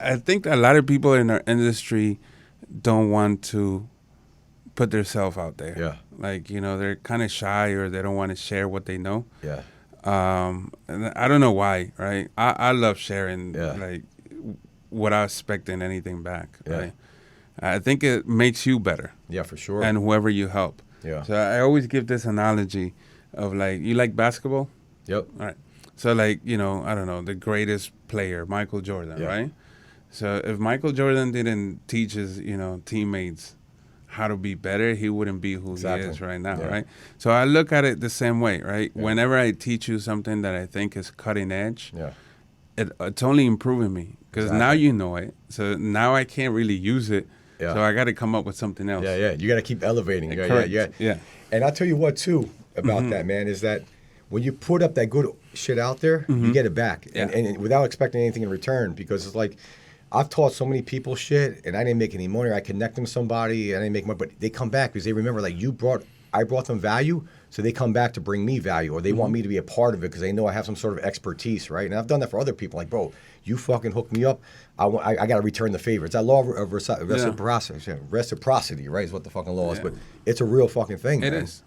I think a lot of people in our industry don't want to put themselves out there. Yeah. Like, they're kind of shy or they don't want to share what they know. Yeah. And I don't know why, right? I love sharing, Yeah. like, without expecting anything back, Yeah. right? I think it makes you better. Yeah, for sure. And whoever you help. Yeah. So I always give this analogy of, like, you like basketball? Yep. All right. So, like, I don't know, the greatest player, Michael Jordan, Yeah. right? So if Michael Jordan didn't teach his, teammates how to be better, he wouldn't be who Exactly. he is right now, Yeah. right? So I look at it the same way, right? Yeah. Whenever I teach you something that I think is cutting edge, Yeah. it's only improving me because now Exactly. you know it. So now I can't really use it. Yeah. So I got to come up with something else. Yeah, yeah. You got to keep elevating. Yeah, Correct. yeah, Yeah. And I'll tell you what, too, about that, man, is that when you put up that good shit out there, you get it back. Yeah. And without expecting anything in return, because it's like, I've taught so many people shit, and I didn't make any money. Or I connect them to somebody, and I didn't make money, but they come back because they remember, like, I brought them value, so they come back to bring me value, or they want me to be a part of it because they know I have some sort of expertise, right? And I've done that for other people. Like, bro, you fucking hooked me up. I got to return the favor. It's that law of reciprocity. Yeah. Reciprocity, right, is what the fucking law is. But it's a real fucking thing, It man. is.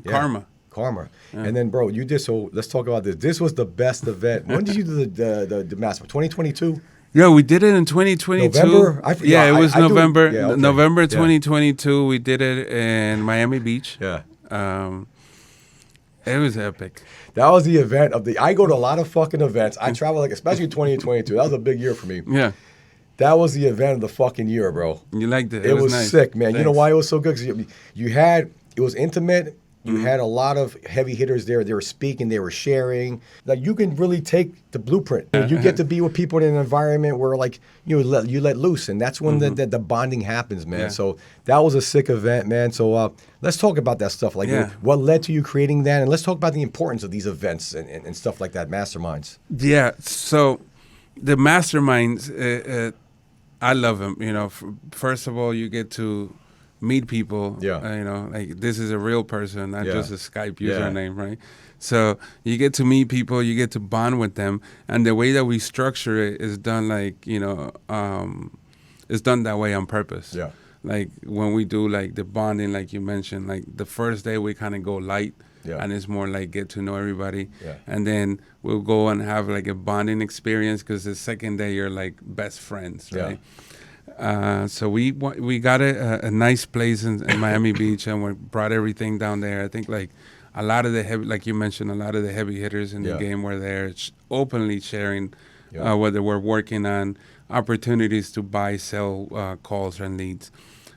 Karma. Karma. And then, bro, you did, so let's talk about this. This was the best event. When did you do the master? 2022? Yeah, we did it in 2022. November? Yeah, it was I do it- November. yeah, okay. November Yeah. 2022. We did it in Miami Beach. Yeah. It was epic. That was the event I go to a lot of fucking events. I travel, like, especially 2022. That was a big year for me. Yeah, That was the event of the fucking year, bro. you liked it. It was nice. sick, man. You know Thanks. why it was so good? Because it was intimate. You had a lot of heavy hitters there. They were speaking. They were sharing. Like, you can really take the blueprint. You get to be with people in an environment where, like, you let loose, and that's when the bonding happens, man. Yeah. So that was a sick event, man. So let's talk about that stuff. Like, Yeah. what led to you creating that, and let's talk about the importance of these events and stuff like that, masterminds. Yeah, so the masterminds, I love them. First of all, you get to meet people. Yeah. Like, this is a real person, not Yeah. just a Skype Yeah. username, right? So you get to meet people, you get to bond with them, and the way that we structure it is done it's done that way on purpose. Yeah. Like, when we do, like, the bonding, like you mentioned, like, the first day we kind of go light. Yeah. And it's more like get to know everybody. Yeah. And then we'll go and have, like, a bonding experience because the second day you're, like, best friends, right? So we got a nice place in Miami Beach, and we brought everything down there. I think, like, a lot of the heavy, like you mentioned, a lot of the heavy hitters in the game were there, openly sharing whether we're working on opportunities to buy, sell calls and leads.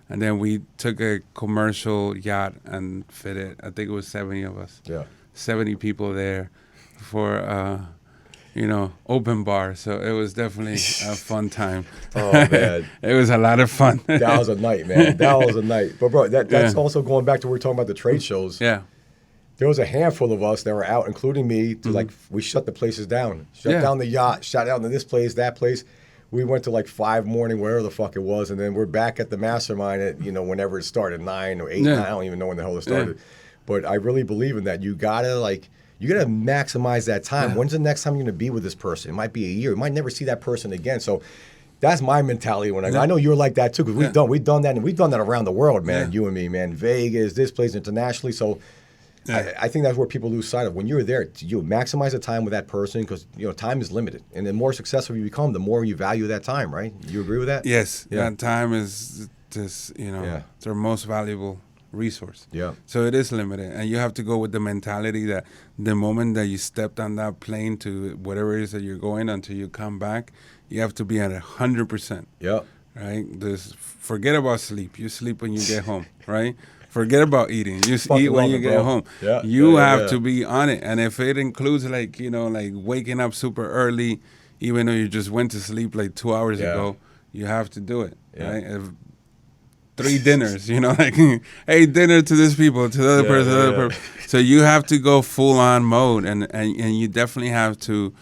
And then we took a commercial yacht and fit it. I think it was 70 of us. Yeah. 70 people there for open bar. So it was definitely a fun time. Oh, man. It was a lot of fun. That was a night, man. That was a night. But, bro, that's also going back to what we were talking about the trade shows. Yeah. There was a handful of us that were out, including me, to like, we shut the places down. Shut down the yacht, shut down to this place, that place. We went to like 5 morning, wherever the fuck it was, and then we're back at the mastermind at, whenever it started, 9 or 8, 9, I don't even know when the hell it started. Yeah. But I really believe in that. You gotta maximize that time. When's the next time you're gonna be with this person? It might be a year. You might never see that person again. So that's my mentality when I know you're like that too, because we've done that, and we've done that around the world, man. You and me, man. Vegas, this place internationally. So I think that's where people lose sight of. When you're there, you maximize the time with that person, because time is limited, and the more successful you become, the more you value that time. Right? You agree with that? Yes. Yeah. That time is just it's our most valuable resource. Yeah. So it is limited, and you have to go with the mentality that the moment that you stepped on that plane to whatever it is that you're going until you come back, you have to be at 100%. Yeah. Right? Just forget about sleep. You sleep when you get home. Right? Forget about eating. You just eat when you get home. Yeah. You have to be on it, and if it includes like waking up super early, even though you just went to sleep like 2 hours ago, you have to do it. Yeah. Right? If 3 dinners, like, hey, dinner to this people, to the other person, to the other person. So you have to go full on mode, and you definitely have to,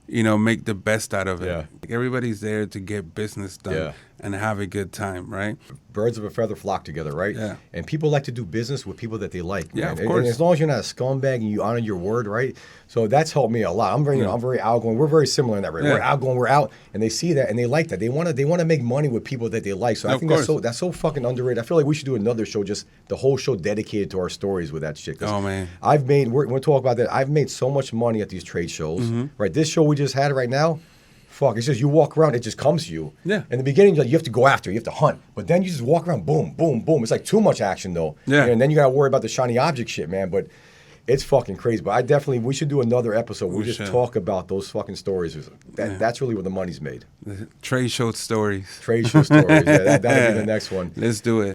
make the best out of it. Yeah. Like, everybody's there to get business done. Yeah. and have a good time, right? Birds of a feather flock together, right? Yeah. And people like to do business with people that they like. Yeah, man. of And course. as long as you're not a scumbag and you honor your word, right? So that's helped me a lot. I'm very, I'm very outgoing. We're very similar in that way. Yeah. We're outgoing. We're out, and they see that and they like that. They want to make money with people that they like. So I Of think course. that's so fucking underrated. I feel like we should do another show, just the whole show dedicated to our stories with that shit. 'Cause Oh, man. we're talk about that. I've made so much money at these trade shows. Right, this show we just had right now. Fuck, it's just you walk around, it just comes to you. Yeah. In the beginning, you have to go after, you have to hunt. But then you just walk around, boom, boom, boom. It's like too much action, though. Yeah. And then you got to worry about the shiny object shit, man. But it's fucking crazy. But we should do another episode where we just should. talk about those fucking stories. That's really where the money's made. Trade show stories. Trade show stories. Yeah, that'll be the next one. Let's do it.